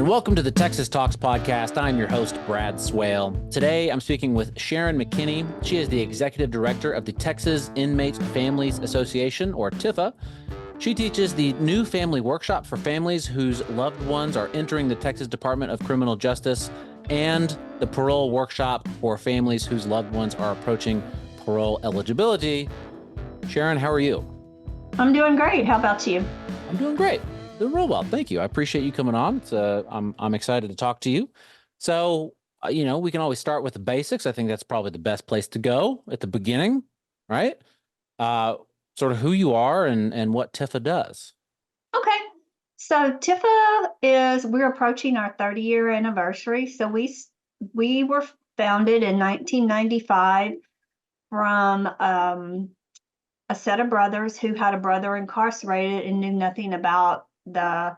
Welcome to the Texas Talks podcast. I'm your host, Brad Swale. Today, I'm speaking with Sharon McKinney. She is the executive director of the Texas Inmate Families Association, or TIFA. She teaches the new family workshop for families whose loved ones are entering the Texas Department of Criminal Justice and the Parole Workshop for families whose loved ones are approaching parole eligibility. Sharon, how are you? I'm doing great. How about you? I'm doing great. Doing real well. Thank you. I appreciate you coming on. I'm excited to talk to you. So, we can always start with the basics. I think that's probably the best place to go at the beginning, right? Sort of who you are and what TIFA does. Okay. So TIFA we're approaching our 30-year anniversary. So we were founded in 1995 from a set of brothers who had a brother incarcerated and knew nothing about the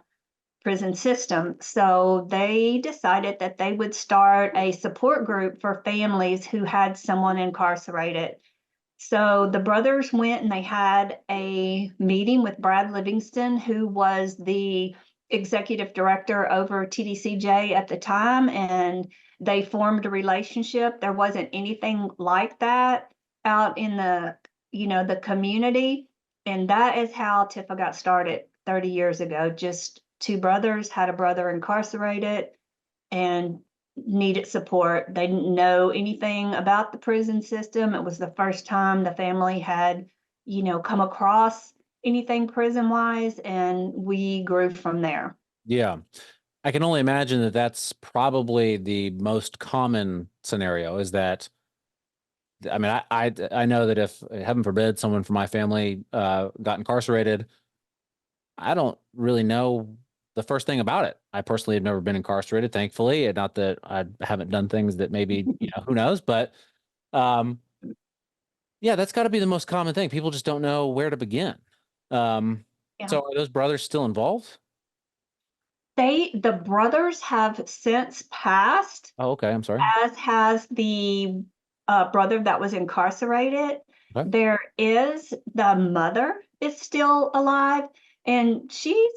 prison system. So they decided that they would start a support group for families who had someone incarcerated. So the brothers went and they had a meeting with Brad Livingston, who was the executive director over TDCJ at the time, and they formed a relationship. There wasn't anything like that out in the community. And that is how TIFA got started 30 years ago. Just two brothers had a brother incarcerated and needed support. They didn't know anything about the prison system. It was the first time the family had, come across anything prison-wise, and we grew from there. Yeah. I can only imagine that that's probably the most common scenario is that, I mean, I know that if, heaven forbid, someone from my family got incarcerated, I don't really know the first thing about it. I personally have never been incarcerated, thankfully, and not that I haven't done things that maybe, who knows, but yeah, that's got to be the most common thing. People just don't know where to begin. So are those brothers still involved? The brothers have since passed. Oh, okay. I'm sorry. As has the brother that was incarcerated. Okay. There is the mother is still alive, and she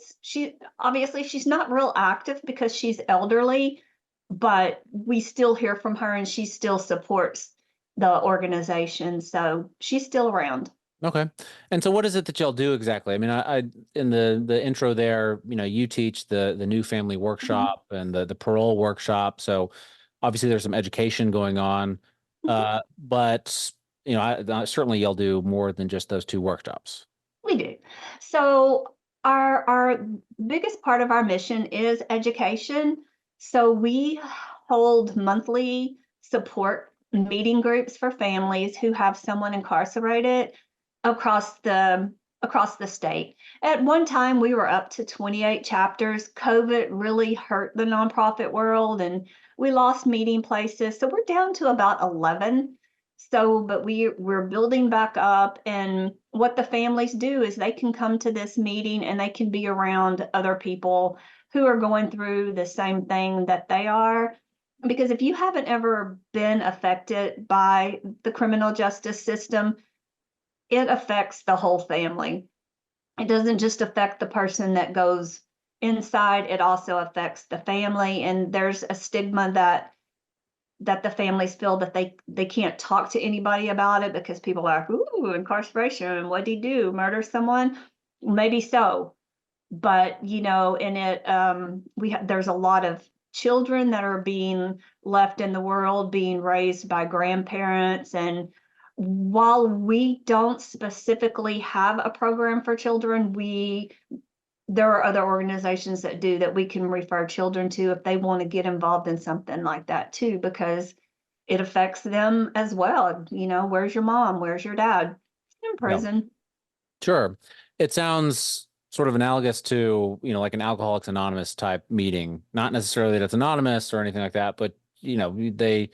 obviously she's not real active because she's elderly, but we still hear from her and she still supports the organization, so she's still around. Okay. And so what is it that y'all do exactly? I mean, I in the intro there, you teach the new family workshop and the parole workshop. So obviously there's some education going on. But certainly y'all do more than just those two workshops. We do. So our biggest part of our mission is education. So we hold monthly support meeting groups for families who have someone incarcerated across the state. At one time, we were up to 28 chapters. COVID really hurt the nonprofit world, and we lost meeting places. So we're down to about 11. So, but we're building back up, and what the families do is they can come to this meeting and they can be around other people who are going through the same thing that they are. Because if you haven't ever been affected by the criminal justice system, it affects the whole family. It doesn't just affect the person that goes inside, it also affects the family. And there's a stigma that the families feel that they can't talk to anybody about it because people are like, ooh, incarceration, what'd he do? Murder someone? Maybe so. But, in it, there's a lot of children that are being left in the world, being raised by grandparents. And while we don't specifically have a program for children, there are other organizations that do that we can refer children to if they want to get involved in something like that too, because it affects them as well. Where's your mom? Where's your dad? In prison. Yeah. Sure. It sounds sort of analogous to, like an Alcoholics Anonymous type meeting. Not necessarily that it's anonymous or anything like that, but, they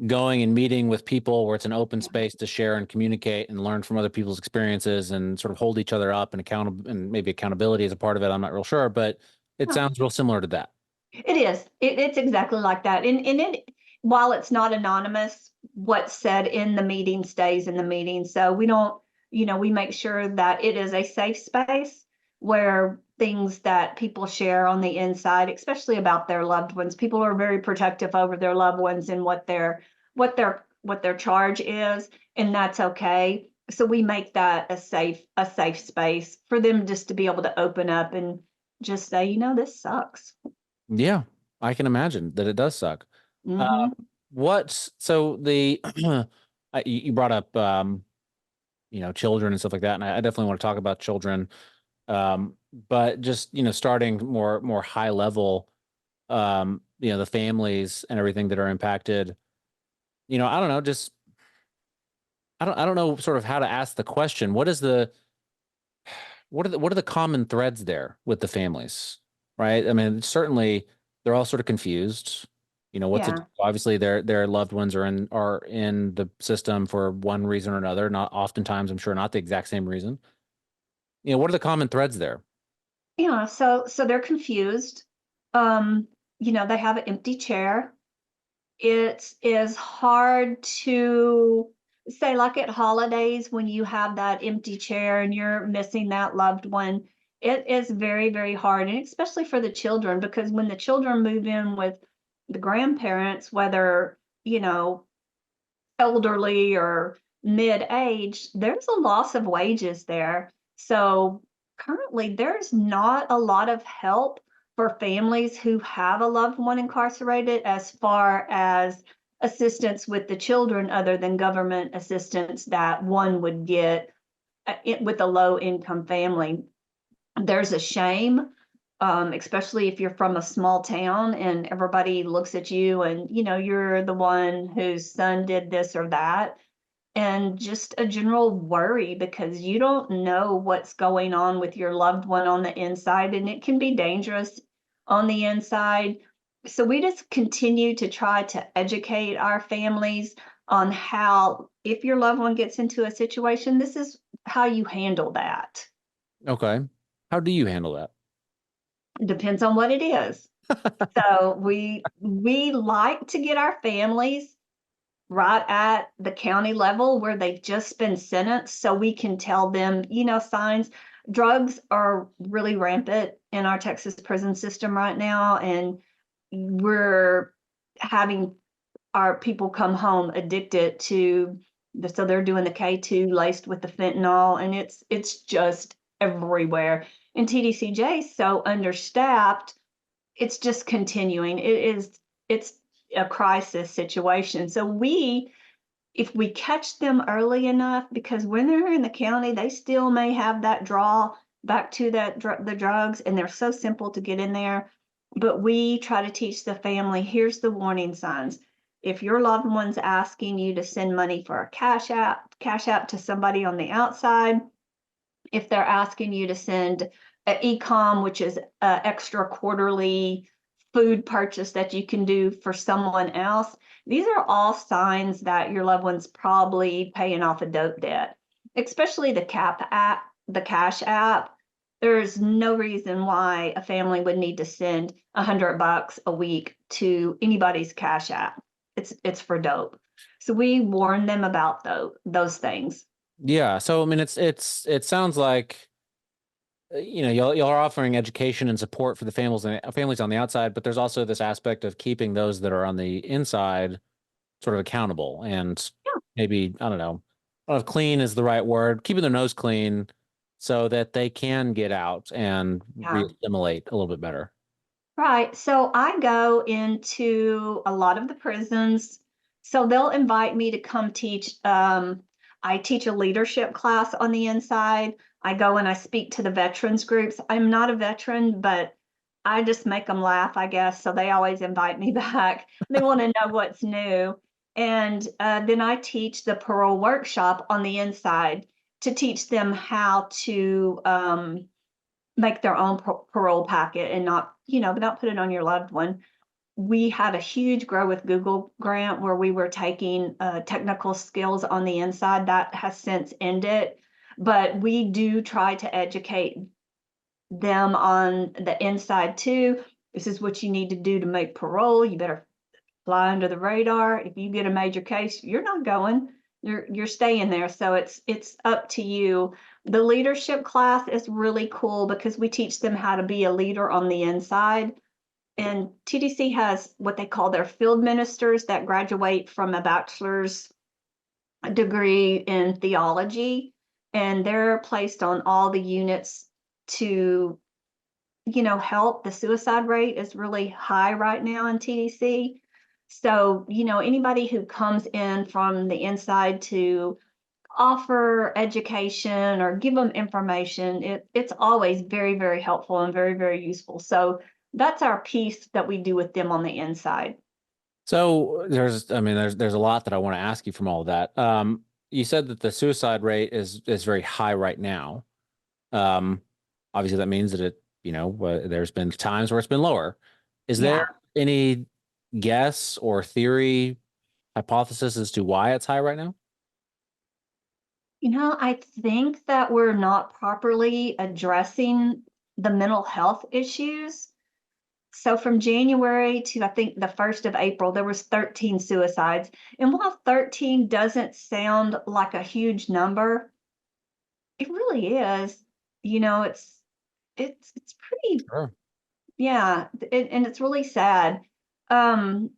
going and meeting with people where it's an open space to share and communicate and learn from other people's experiences and sort of hold each other up and and maybe accountability is a part of it. I'm not real sure, but it sounds real similar to that. It is. It's exactly like that. And while it's not anonymous, what's said in the meeting stays in the meeting. So we don't, we make sure that it is a safe space where things that people share on the inside, especially about their loved ones. People are very protective over their loved ones and what their charge is, and that's okay. So we make that a safe space for them just to be able to open up and just say, this sucks. Yeah, I can imagine that it does suck. Uh, Hmm. so the you brought up children and stuff like that, and I definitely want to talk about children. But just starting more high level, the families and everything that are impacted. I don't know, just I don't know sort of how to ask the question. What are the common threads there with the families, right? I mean, certainly they're all sort of confused. What's it? Yeah. Obviously, their loved ones are in the system for one reason or another. Not oftentimes, I'm sure, not the exact same reason. What are the common threads there? Yeah. So they're confused. Um, they have an empty chair. It is hard to say, like at holidays when you have that empty chair and you're missing that loved one. It is very, very hard, and especially for the children, because when the children move in with the grandparents, whether, elderly or mid-age, there's a loss of wages there. So currently, there's not a lot of help for families who have a loved one incarcerated as far as assistance with the children, other than government assistance that one would get with a low income family. There's a shame, especially if you're from a small town and everybody looks at you and you're the one whose son did this or that, and just a general worry because you don't know what's going on with your loved one on the inside, and it can be dangerous on the inside. So we just continue to try to educate our families on how, if your loved one gets into a situation, this is how you handle that. Okay. How do you handle that? It depends on what it is. So we like to get our families right at the county level where they've just been sentenced, so we can tell them, signs. Drugs are really rampant in our Texas prison system right now, and we're having our people come home addicted to so they're doing the K2 laced with the fentanyl, and it's just everywhere. And TDCJ is so understaffed, it's just continuing. It's a crisis situation. So if we catch them early enough, because when they're in the county, they still may have that draw back to the drugs, and they're so simple to get in there. But we try to teach the family, here's the warning signs. If your loved one's asking you to send money for a cash app to somebody on the outside, if they're asking you to send an e-com, which is an extra quarterly food purchase that you can do for someone else, these are all signs that your loved one's probably paying off a dope debt, especially the CAP app, the Cash app. There's no reason why a family would need to send $100 a week to anybody's Cash app. It's for dope. So we warn them about those things. Yeah. So I mean, it sounds like y'all are offering education and support for the families on the outside, but there's also this aspect of keeping those that are on the inside sort of accountable and maybe I don't know if clean is the right word, keeping their nose clean so that they can get out and Yeah. re-assimilate a little bit better. Right. So I go into a lot of the prisons. So they'll invite me to come teach. I teach a leadership class on the inside. I go and I speak to the veterans groups. I'm not a veteran, but I just make them laugh, I guess. So they always invite me back. They want to know what's new. And then I teach the parole workshop on the inside to teach them how to make their own parole packet and not put it on your loved one. We had a huge Grow with Google grant where we were taking technical skills on the inside. That has since ended, but we do try to educate them on the inside too. This is what you need to do to make parole. You better fly under the radar. If you get a major case, you're not going. you're staying there. So it's up to you. The leadership class is really cool because we teach them how to be a leader on the inside. And TDC has what they call their field ministers that graduate from a bachelor's degree in theology, and they're placed on all the units to, help. The suicide rate is really high right now in TDC. So, anybody who comes in from the inside to offer education or give them information, it's always very, very helpful and very, very useful. So that's our piece that we do with them on the inside. So there's a lot that I want to ask you from all of that. You said that the suicide rate is very high right now. Um, Obviously that means that there's been times where it's been lower. Is Yeah. there any guess or theory, hypothesis as to why it's high right now? I think that we're not properly addressing the mental health issues. So from January to I think the 1st of April, there was 13 suicides. And while 13 doesn't sound like a huge number, it really is. It's pretty, Sure. yeah, and it's really sad. Um,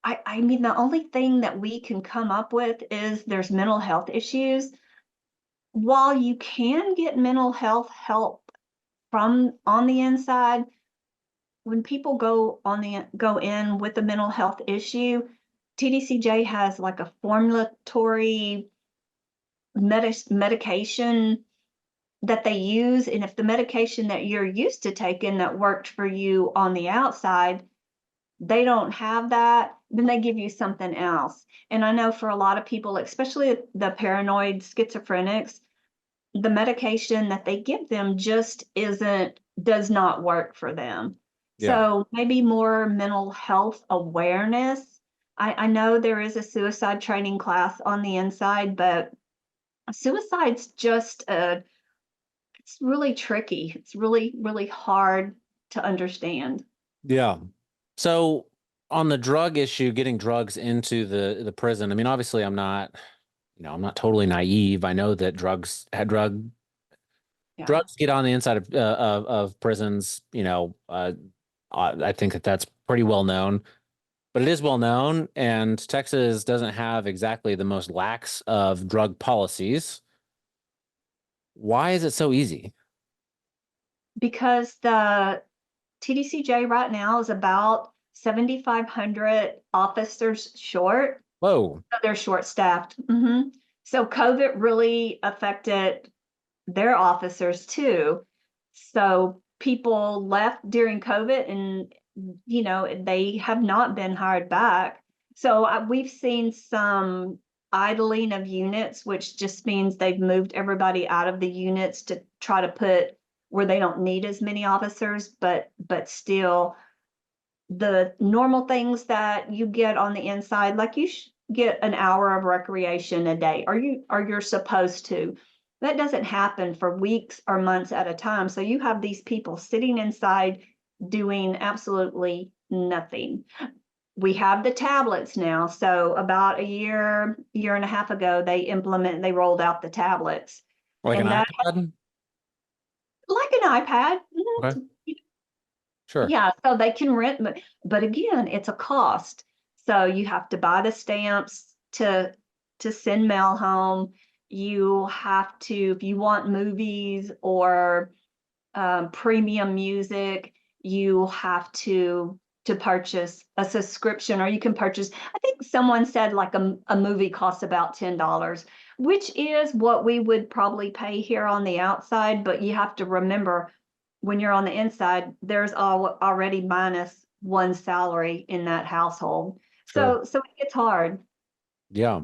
I mean, the only thing that we can come up with is there's mental health issues. While you can get mental health help from on the inside, when people go in with a mental health issue, TDCJ has like a formulatory medication that they use, and if the medication that you're used to taking that worked for you on the outside, they don't have that, then they give you something else. And I know for a lot of people, especially the paranoid schizophrenics, the medication that they give them just does not work for them. Yeah. So maybe more mental health awareness. I know there is a suicide training class on the inside, but suicide's just it's really tricky. It's really, really hard to understand. Yeah. So on the drug issue, getting drugs into the prison, I mean, obviously I'm not totally naive. I know that Yeah. drugs get on the inside of prisons. I think that that's pretty well known, but it is well known, and Texas doesn't have exactly the most lax of drug policies. Why is it so easy? Because the TDCJ right now is about 7,500 officers short. Whoa. So they're short-staffed. So COVID really affected their officers too. So people left during COVID and, they have not been hired back. So we've seen some idling of units, which just means they've moved everybody out of the units to try to put where they don't need as many officers, but still the normal things that you get on the inside, like you get an hour of recreation a day, or you're supposed to. That doesn't happen for weeks or months at a time. So you have these people sitting inside doing absolutely nothing. We have the tablets now. So about a year and a half ago, they rolled out the tablets. Like an And that, iPad? like an iPad. Okay. Sure. Yeah, so they can rent, but again, it's a cost. So you have to buy the stamps to send mail home. You have to, if you want movies or premium music, you have to purchase a subscription, or you can purchase. I think someone said like a movie costs about $10, which is what we would probably pay here on the outside. But you have to remember, when you're on the inside, there's already minus one salary in that household. Sure. So it gets hard. Yeah.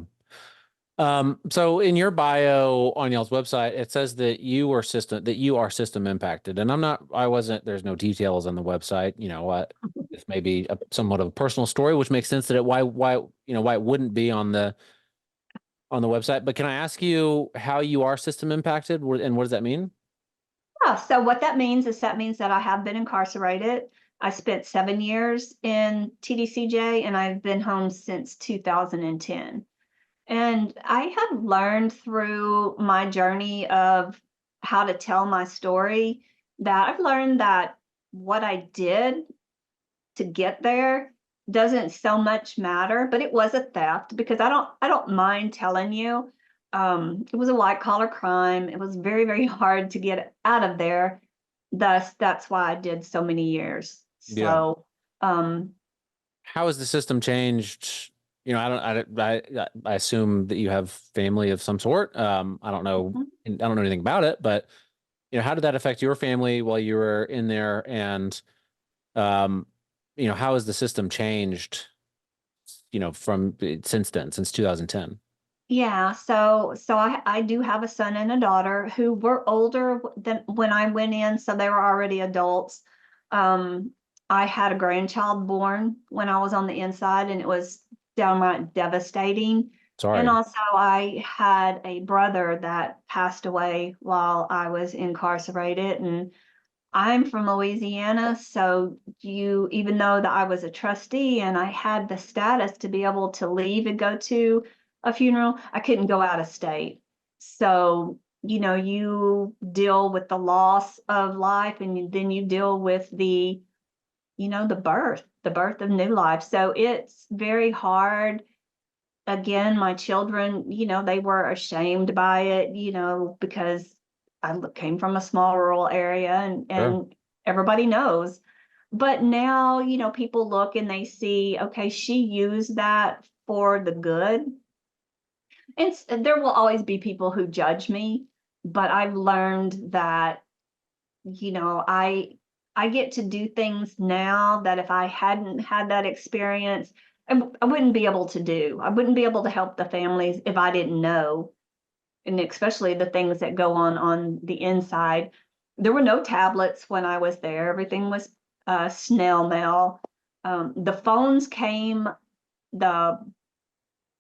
So in your bio on y'all's website, it says that you are system impacted. And there's no details on the website. This may be somewhat of a personal story, which makes sense that why it wouldn't be on the website. But can I ask you how you are system impacted, and what does that mean? Yeah, so what that means is that I have been incarcerated. I spent 7 years in TDCJ and I've been home since 2010. And I have learned through my journey of how to tell my story that I've learned that what I did to get there doesn't so much matter, but it was a theft because I don't mind telling you. It was a white collar crime. It was very, very hard to get out of there. Thus, that's why I did so many years. Yeah. So, um, How has the system changed? You know, I assume that you have family of some sort. I don't know, mhm. I don't know anything about it, but you know, how did that affect your family while you were in there? And um, you know, how has the system changed, you know, from since then, since 2010? Yeah, so I do have a son and a daughter who were older than when I went in, so they were already adults. Um, I had a grandchild born when I was on the inside, and it was downright devastating. And Sorry. also, I had a brother that passed away while I was incarcerated, and I'm from Louisiana, so even though that I was a trustee and I had the status to be able to leave and go to a funeral, I couldn't go out of state. So, you deal with the loss of life and then you deal with the birth of new life. So it's very hard. Again, my children, they were ashamed by it, because came from a small rural area and Sure. everybody knows. But now, people look and they see, okay, she used that for the good. There will always be people who judge me, but I've learned that, I get to do things now that if I hadn't had that experience, I wouldn't be able to do. I wouldn't be able to help the families if I didn't know, and especially the things that go on the inside. There were no tablets when I was there. Everything was snail mail. The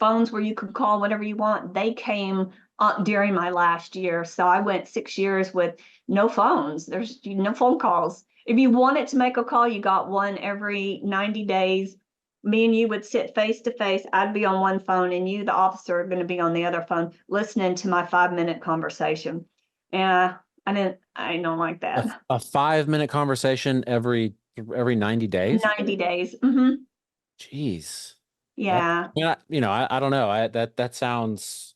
phones where you could call whatever you want, they came during my last year. So I went 6 years with no phones. There's no phone calls. If you wanted to make a call, you got one every 90 days. Me and you would sit face to face. I'd be on one phone, and you, the officer, are going to be on the other phone listening to my 5 minute conversation. And I don't like A, that. a 5 minute conversation every 90 days? 90 days. Hmm. Jeez. That, Yeah. yeah, you know, I don't know. That sounds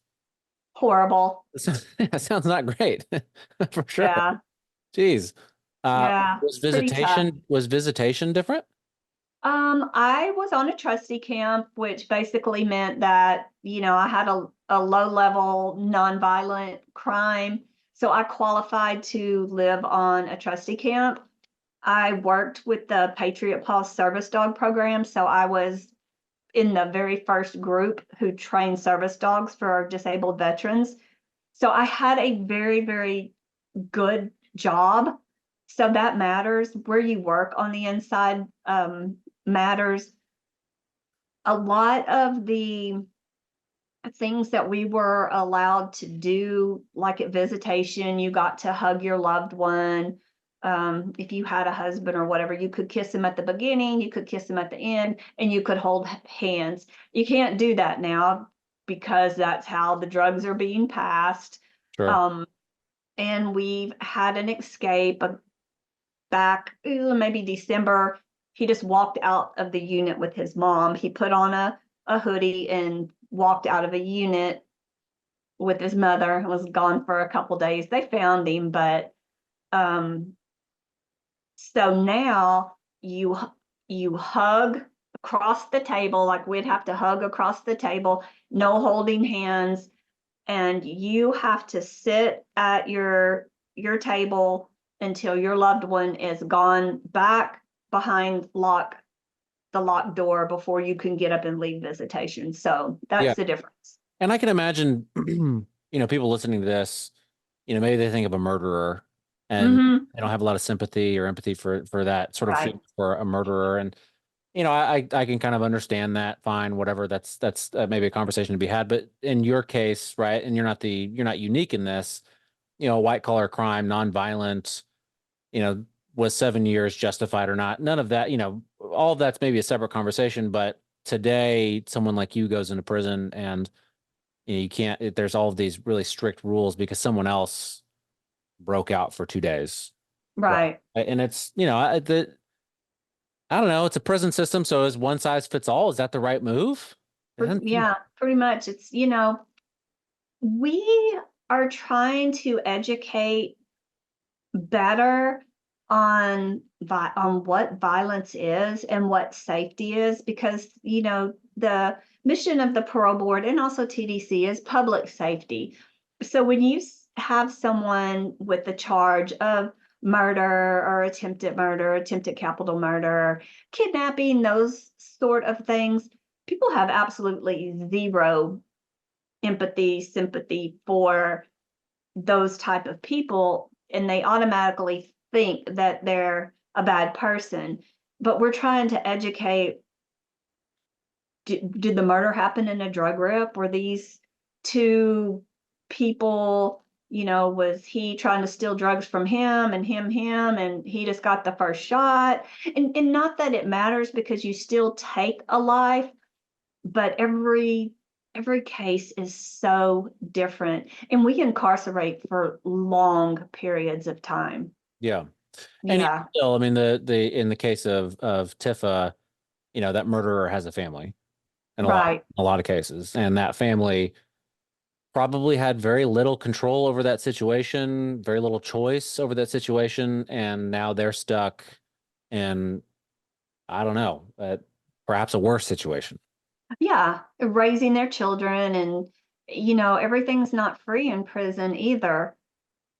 Horrible. that sounds not great for sure. Yeah. Jeez. Yeah. Was It's pretty tough. visitation different? I was on a trustee camp, which basically meant that, I had a low level nonviolent crime. So I qualified to live on a trustee camp. I worked with the Patriot Paw Service Dog program. So I was in the very first group who trained service dogs for disabled veterans. So I had a very, very good job. So that matters. Where you work on the inside matters. A lot of the things that we were allowed to do, like at visitation, you got to hug your loved one. If you had a husband or whatever, you could kiss him at the beginning, you could kiss him at the end, and you could hold hands. You can't do that now because that's how the drugs are being passed. Sure. Um, and we've had an escape back maybe December. He just walked out of the unit with his mom. He put on a hoodie and walked out of a unit with his mother, was gone for a couple days. They found him, but um, so now you hug across the table, like we'd have to hug across the table, no holding hands, and you have to sit at your table until your loved one is gone back behind the locked door before you can get up and leave visitation. So Yeah. that's the difference. And I can imagine, you know, people listening to this, you know, maybe they think of a murderer and Hmm. they don't have a lot of sympathy or empathy for that sort of Right. feel for a murderer. And, you know, I can kind of understand that. Fine, whatever. That's maybe a conversation to be had. But in your case, right, and you're not unique in this, you know, white collar crime, nonviolent, you know, was 7 years justified or not? None of that, you know, all of that's maybe a separate conversation. But today, someone like you goes into prison and you can't, there's all of these really strict rules because someone else broke out for 2 days. Right. Right. And it's, I don't know, it's a prison system. So is one size fits all? Is that the right move? It doesn't seem- Yeah, pretty much. It's, we are trying to educate better on what violence is and what safety is, because the mission of the parole board and also TDC is public safety. So when you have someone with the charge of murder or attempted capital murder, kidnapping, those sort of things, people have absolutely zero empathy, sympathy for those type of people, and they automatically think that they're a bad person. But we're trying to educate, did the murder happen in a drug rip? Were these two people, was he trying to steal drugs from him and him and he just got the first shot? And not that it matters, because you still take a life, but every case is so different, and we incarcerate for long periods of time. Yeah. And Yeah. still, I mean, in the case of Tifa, that murderer has a family in Right. a lot of cases. And that family probably had very little control over that situation, very little choice over that situation. And now they're stuck in, I don't know, perhaps a worse situation. Yeah, raising their children, and everything's not free in prison either.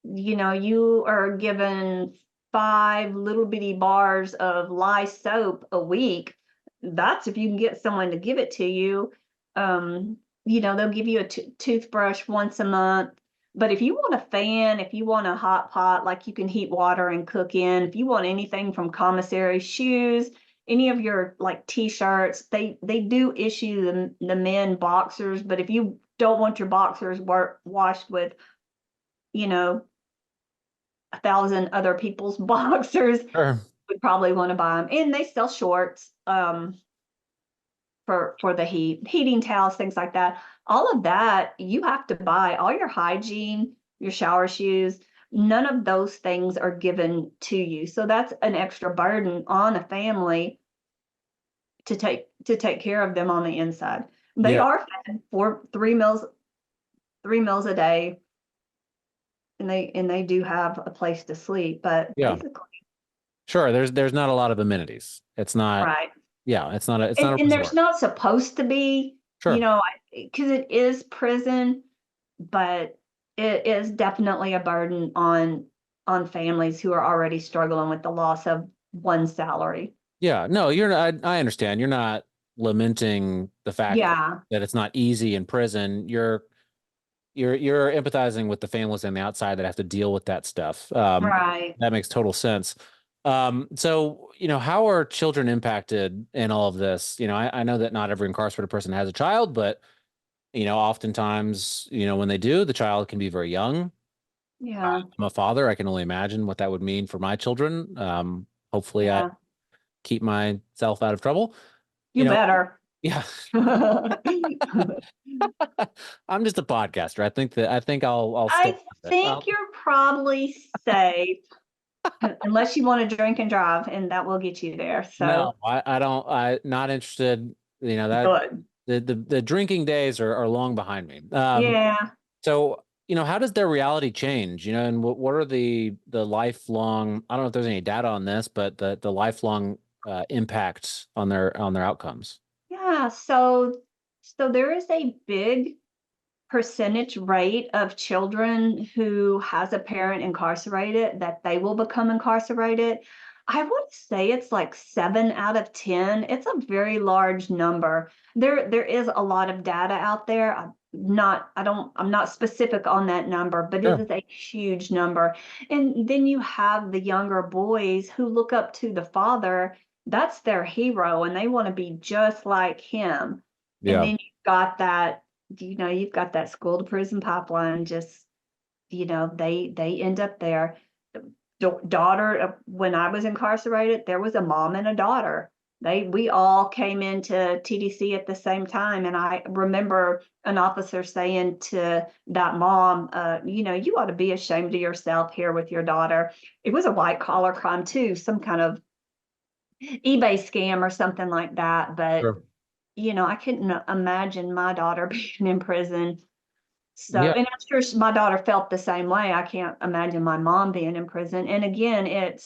You are given 5 little bitty bars of lye soap a week. That's if you can get someone to give it to you. Um, they'll give you a toothbrush once a month. But if you want a fan, if you want a hot pot, like you can heat water and cook in, if you want anything from commissary, shoes, any of your like t-shirts, they do issue the men boxers. But if you don't want your boxers washed with, you know, 1,000 other people's boxers, Sure. we probably want to buy them. And they sell shorts for the heating towels, things like that. All of that you have to buy. All your hygiene, your shower shoes, none of those things are given to you. So that's an extra burden on a family to take care of them on the inside. They Yeah. are fed for 3 meals a day, and they do have a place to sleep, but Yeah. basically. Sure. There's not a lot of amenities. It's not, Right. yeah, it's not a And there's resort. not supposed to be, Sure. because it is prison, but it is definitely a burden on families who are already struggling with the loss of one salary. Yeah. No, you're not, I understand. You're not lamenting the fact Yeah. that it's not easy in prison. You're empathizing with the families on the outside that have to deal with that stuff. Right. That makes total sense. So, how are children impacted in all of this? I know that not every incarcerated person has a child, but, oftentimes, when they do, the child can be very young. Yeah. I'm a father. I can only imagine what that would mean for my children. Hopefully I Yeah. keep myself out of trouble. You You know, better. yeah, I'm just a podcaster. I think I'll stick I with it. think you're probably safe, unless you want to drink and drive, and that will get you there. No, So I don't. Not interested. That good. the drinking days are long behind me. Yeah. So how does their reality change? And what are the lifelong? I don't know if there's any data on this, but the lifelong impacts on their outcomes. Yeah. So there is a big percentage rate of children who has a parent incarcerated that they will become incarcerated. I would say it's like 7 out of 10. It's a very large number. There is a lot of data out there. I'm not specific on that number, but it Sure. is a huge number. And then you have the younger boys who look up to the father. That's their hero, and they want to be just like him. And Yeah. then you've got that school to prison pipeline. Just, they end up there. Daughter, when I was incarcerated, there was a mom and a daughter. We all came into TDC at the same time. And I remember an officer saying to that mom, you ought to be ashamed of yourself here with your daughter. It was a white collar crime too, some kind of eBay scam or something like that. But, Sure. I couldn't imagine my daughter being in prison. So, Yeah. and I'm sure my daughter felt the same way. I can't imagine my mom being in prison. And again,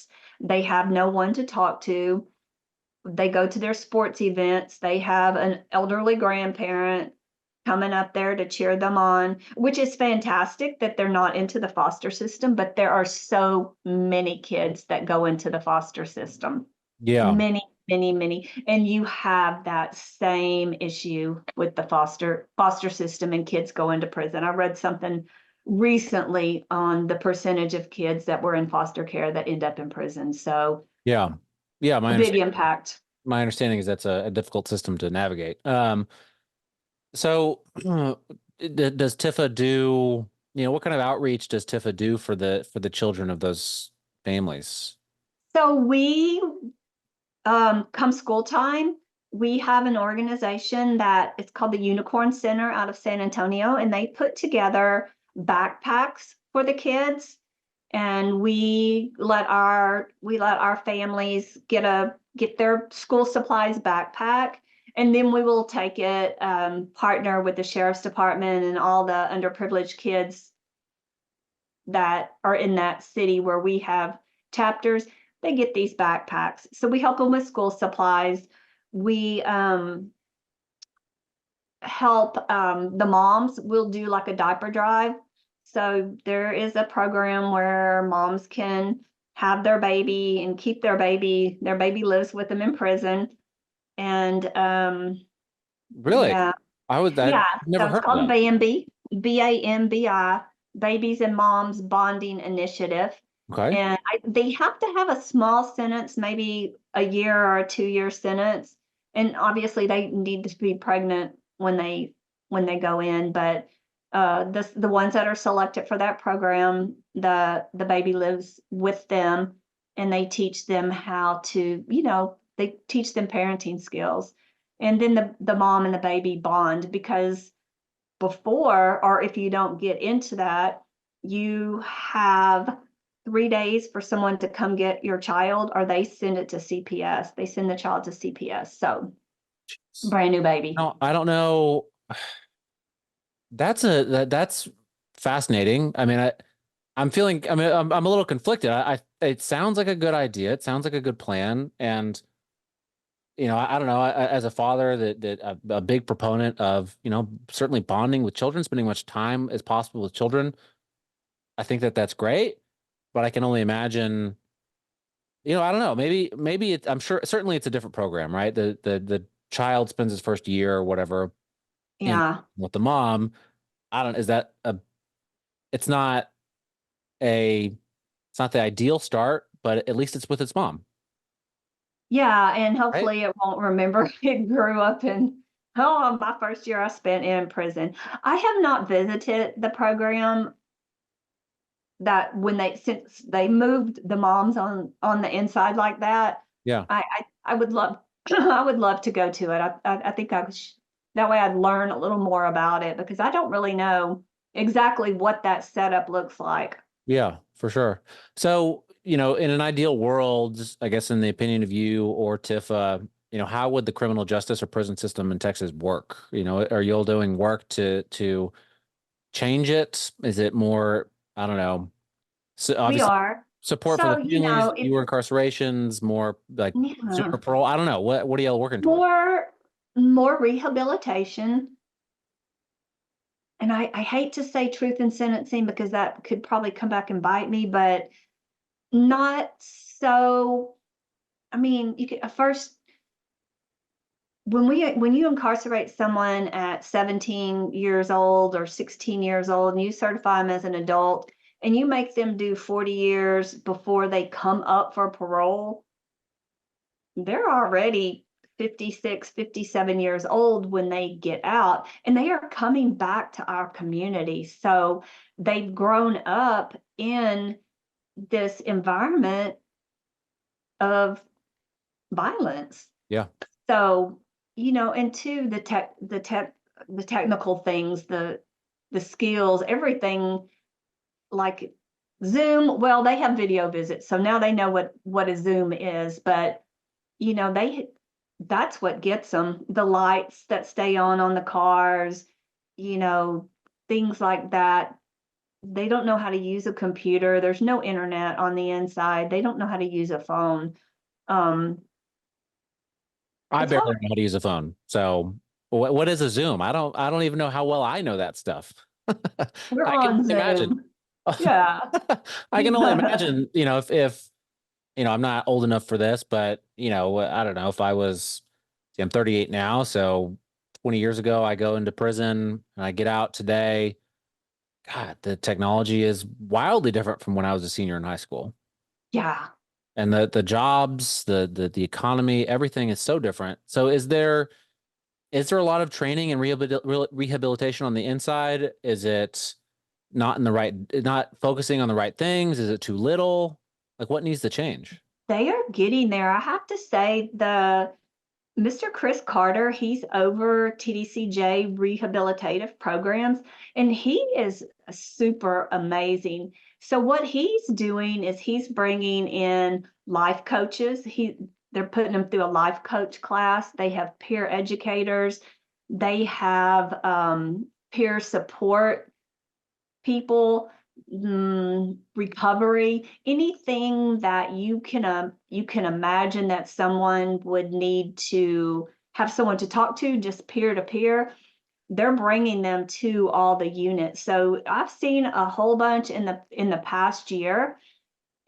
they have no one to talk to. They go to their sports events. They have an elderly grandparent coming up there to cheer them on, which is fantastic that they're not into the foster system, but there are so many kids that go into the foster system. Yeah. Many, many, many. And you have that same issue with the foster system and kids go into prison. I read something recently on the percentage of kids that were in foster care that end up in prison. So Yeah. Yeah. a big impact. My understanding is that's a difficult system to navigate. So does Tifa do, what kind of outreach does Tifa do for the children of those families? So we come school time, we have an organization that it's called the Unicorn Center out of San Antonio, and they put together backpacks for the kids. And we let our families get their school supplies backpack, and then we will take it, partner with the sheriff's department and all the underprivileged kids that are in that city where we have chapters. They get these backpacks. So we help them with school supplies. We help the moms. We'll do like a diaper drive. So there is a program where moms can have their baby and keep their baby. Their baby lives with them in prison. And Really? yeah, I yeah. never So it's heard of called that. BAMBI, BAMBI, Babies and Moms Bonding Initiative. Okay. And they have to have a small sentence, maybe a year or a 2-year sentence. And obviously they need to be pregnant when they go in. But the ones that are selected for that program, the baby lives with them and they teach them how to, they teach them parenting skills. And then the mom and the baby bond, because before, or if you don't get into that, you have 3 days for someone to come get your child, or they send it to CPS. They send the child to CPS. So brand new baby. No, I don't know. That's fascinating. I mean, I'm a little conflicted. It sounds like a good idea. It sounds like a good plan. And, I don't know, as a father that a big proponent of, certainly bonding with children, spending much time as possible with children. I think that that's great, but I can only imagine, I don't know, maybe I'm sure, certainly it's a different program, right? The child spends his first year or whatever in Yeah. with the mom. I don't, is that a, it's not a, it's not the ideal start, but at least it's with its mom, Yeah. And right? hopefully it won't remember it grew up in, oh, my first year I spent in prison. I have not visited the program that since they moved the moms on the inside like that. Yeah. I would love I would love to go to it. I think that way I'd learn a little more about it, because I don't really know exactly what that setup looks like. Yeah, for sure. So, in an ideal world, I guess in the opinion of you or Tifa, how would the criminal justice or prison system in Texas work? Are you all doing work to change it? Is it more, I don't know, so We obviously are. support for the So, families, if fewer incarcerations, more like sooner yeah, parole? I don't know. What are y'all working toward? more rehabilitation. And I hate to say truth in sentencing, because that could probably come back and bite me, but not so. I mean, you could first, when you incarcerate someone at 17 years old or 16 years old, and you certify them as an adult, and you make them do 40 years before they come up for parole, they're already 56, 57 years old when they get out, and they are coming back to our community. So they've grown up in this environment of violence. Yeah. So, and two, the technical things, the skills, everything, like Zoom, well, they have video visits, so now they know what a Zoom is, but they that's what gets them. The lights that stay on the cars, you know, things like that. They don't know how to use a computer. There's no internet on the inside. They don't know how to use a phone. Um, I it's barely hard. know how to use a phone. So what is a Zoom? I don't even know how well I know that stuff. We're I can on only imagine. Zoom. Yeah. I can only imagine, if I'm not old enough for this, but I don't know if I was, see, I'm 38 now, so 20 years ago I go into prison and I get out today. God, the technology is wildly different from when I was a senior in high school. Yeah. And the jobs, the economy, everything is so different. So is there a lot of training and rehabilitation on the inside? Is it not focusing on the right things? Is it too little? Like what needs to change? They are getting there. I have to say, the Mr. Chris Carter, he's over TDCJ rehabilitative programs, and he is super amazing. So what he's doing is he's bringing in life coaches. They're putting them through a life coach class. They have peer educators. They have peer support people, recovery, anything that you can imagine that someone would need to have someone to talk to, just peer to peer. They're bringing them to all the units. So I've seen a whole bunch in the past year,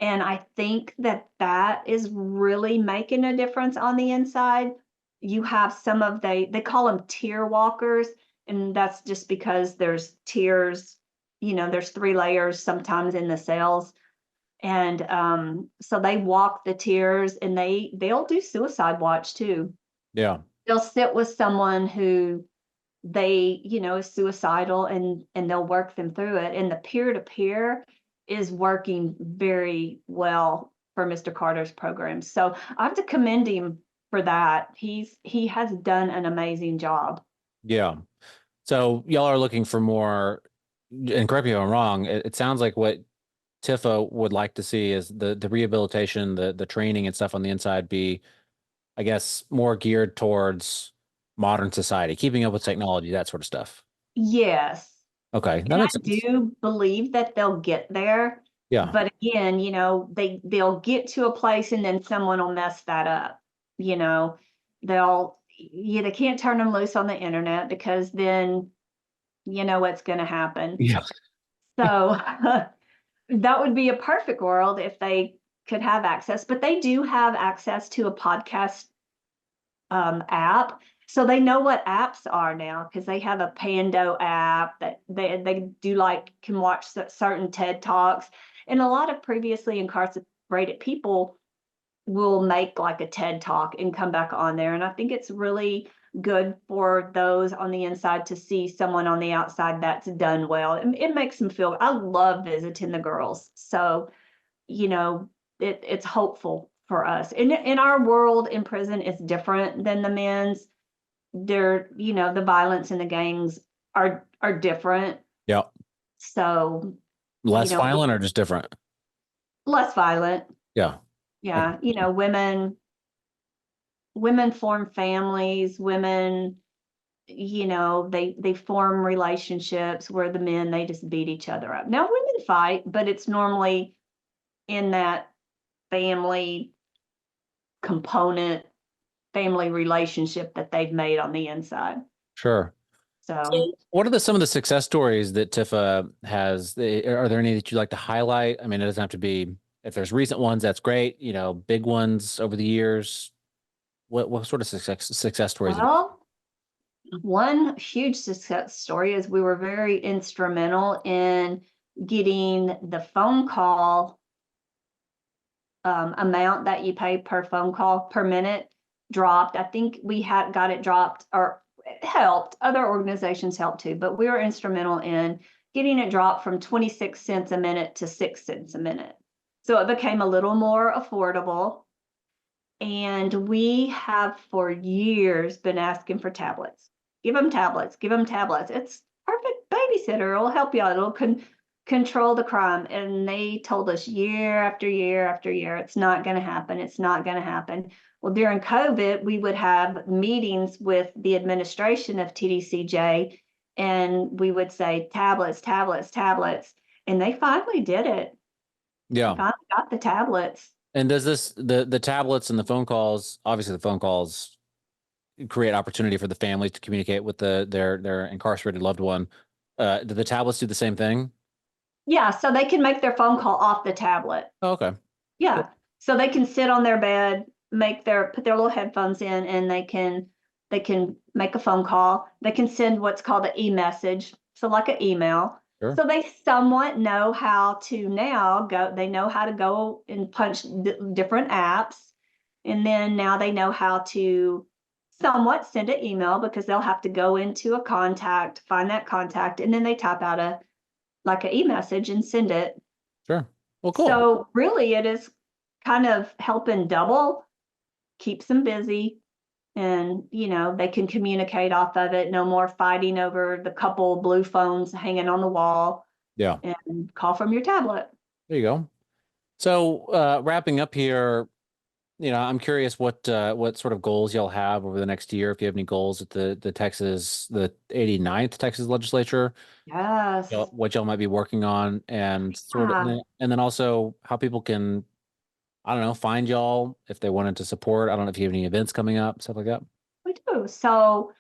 and I think that is really making a difference on the inside. You have some of they call them tier walkers, and that's just because there's tiers, there's 3 layers sometimes in the cells. And so they walk the tiers, and they'll do suicide watch too. Yeah. They'll sit with someone who is suicidal, and they'll work them through it. And the peer to peer is working very well for Mr. Carter's program. So I have to commend him for that. He has done an amazing job. Yeah. So y'all are looking for more, and correct me if I'm wrong, it sounds like what Tifa would like to see is the rehabilitation, the training and stuff on the inside be, I guess, more geared towards modern society, keeping up with technology, that sort of stuff. Yes. Okay, that And I makes sense. do believe that they'll get there. Yeah. But again, they'll get to a place, and then someone will mess that up. You know, they can't turn them loose on the internet, because then you know what's going to happen. Yeah. So that would be a perfect world if they could have access, but they do have access to a podcast app. So they know what apps are now, because they have a Pando app that they do, like, can watch certain TED Talks. And a lot of previously incarcerated people will make like a TED Talk and come back on there. And I think it's really good for those on the inside to see someone on the outside that's done well. It makes them feel, I love visiting the girls. So, you know, it's hopeful for us. In our world in prison is different than the men's. The violence and the gangs are different. Yeah. So, Less violent or just different? less violent. Yeah. Okay. Yeah. Women form families. Women, they form relationships, where the men, they just beat each other up. Now women fight, but it's normally in that family component, family relationship that they've made on the inside. Sure. So, So, what are some of the success stories that Tifa has? Are there any that you'd like to highlight? I mean, it doesn't have to be, if there's recent ones, that's great. Big ones over the years. What sort of success stories have you? well, one huge success story is we were very instrumental in getting the phone call amount that you pay per phone call per minute dropped. I think we had got it dropped, or it helped. Other organizations helped too, but we were instrumental in getting it dropped from 26 cents a minute to 6 cents a minute. So it became a little more affordable. And we have for years been asking for tablets. Give them tablets, give them tablets. It's perfect babysitter. It'll help you out. It'll control the crime. And they told us year after year after year, it's not going to happen. It's not going to happen. Well, during COVID, we would have meetings with the administration of TDCJ, and we would say tablets, tablets, tablets. And they finally did it. They Yeah. finally got the tablets. And does the tablets and the phone calls, obviously the phone calls create opportunity for the families to communicate with their incarcerated loved one. Do the tablets do the same thing? Yeah, so they can make their phone call off the tablet. Oh, okay. Yeah. So they can sit on their bed, put their little headphones in, and they can make a phone call. They can send what's called an e-message, so like an email. Sure. So they somewhat know how to now go, they know how to go and punch different apps. And then now they know how to somewhat send an email, because they'll have to go into a contact, find that contact, and then they type out like an e-message and send it. Sure. Well, cool. So really it is kind of helping double, keeps them busy, and they can communicate off of it. No more fighting over the couple blue phones hanging on the wall, Yeah. and call from your tablet. There you go. So wrapping up here, I'm curious what sort of goals y'all have over the next year, if you have any goals at the 89th Texas legislature, Yes. what y'all might be working on, and Yeah. and then also how people can, I don't know, find y'all if they wanted to support. I don't know if you have any events coming up, stuff like that. We do. So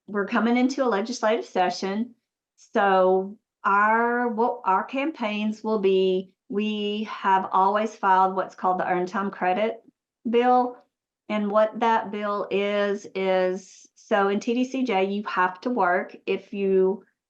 we're coming into a legislative session. So our campaigns will be, we have always filed what's called the earned time credit bill. And what that bill is so in TDCJ, you have to work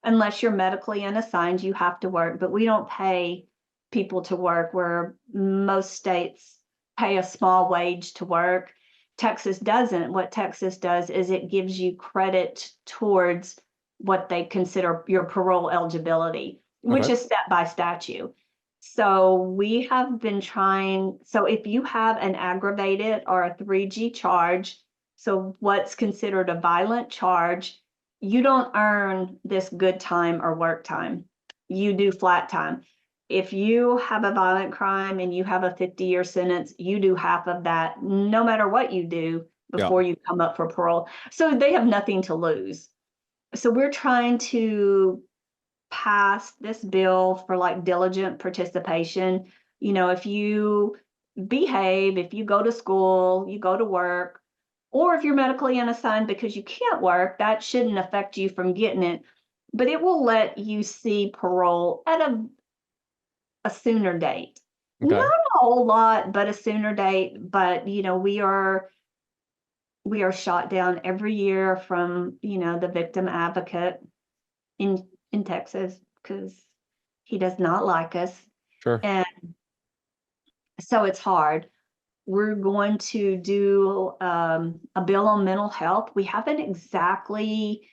unless you're medically unassigned, you have to work, but we don't pay people to work, where most states pay a small wage to work. Texas doesn't. What Texas does is it gives you credit towards what they consider your parole eligibility, which Okay. is set by statute. So we have been trying, so if you have an aggravated or a 3G charge, so what's considered a violent charge, you don't earn this good time or work time. You do flat time. If you have a violent crime and you have a 50-year sentence, you do half of that, no matter what you do before you come up for parole. So they have nothing to lose. So we're trying to pass this bill for like diligent participation. If you behave, if you go to school, you go to work, or if you're medically unassigned because you can't work, that shouldn't affect you from getting it. But it will let you see parole at a sooner date. Okay. Not a whole lot, but a sooner date. But we are shot down every year from the victim advocate in Texas, because he does not like us. Sure. And so it's hard. We're going to do a bill on mental health. We haven't exactly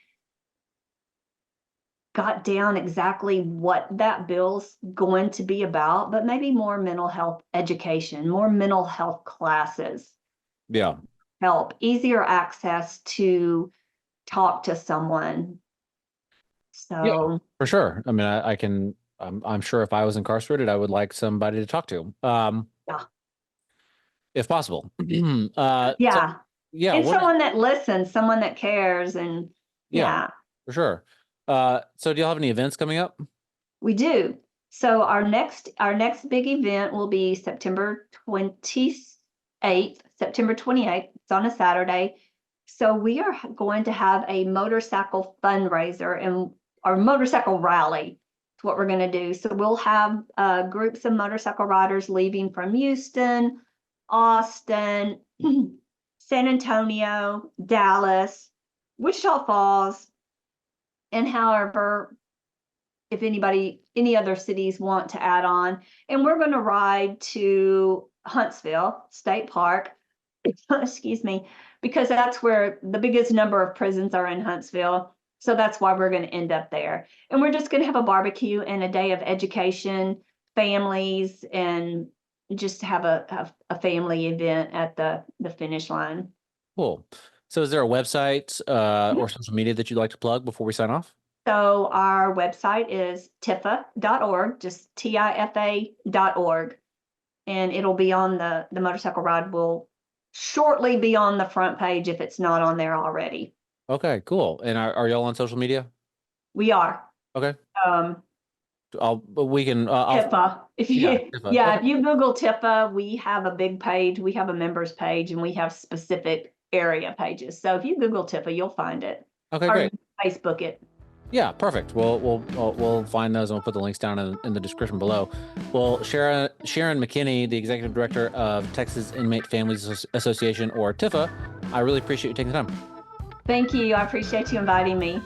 got down exactly what that bill's going to be about, but maybe more mental health education, more mental health classes. Yeah. Help, easier access to talk to someone. So For sure. I mean, I can, I'm sure if I was incarcerated, I would like somebody to talk to, yeah. if possible. Yeah. Yeah. And someone that listens, someone that cares, and yeah. For sure. So do y'all have any events coming up? We do. So our next big event will be September 28th. September 28th. It's on a Saturday. So we are going to have a motorcycle fundraiser and our motorcycle rally. Is what we're going to do. So we'll have groups of motorcycle riders leaving from Houston, Austin, San Antonio, Dallas, Wichita Falls, and however, if any other cities want to add on. And we're going to ride to Huntsville State Park, excuse me, because that's where the biggest number of prisons are, in Huntsville. So that's why we're going to end up there. And we're just going to have a barbecue and a day of education, families, and just have a family event at the finish line. Cool. So is there a website or social media that you'd like to plug before we sign off? So our website is tifa.org, just TIFA.org. And it'll be on the motorcycle ride will shortly be on the front page if it's not on there already. Okay, cool. And are y'all on social media? We are. Okay. Um, We can, TIFA. If you, Tifa. yeah, Okay. if you Google TIFA, we have a big page. We have a members page, and we have specific area pages. So if you Google TIFA, you'll find it. Okay, Or great. Facebook it. Yeah, perfect. We'll find those and we'll put the links down in the description below. Well, Sharon McKinney, the executive director of Texas Inmate Families Association, or TIFA, I really appreciate you taking the time. Thank you. I appreciate you inviting me.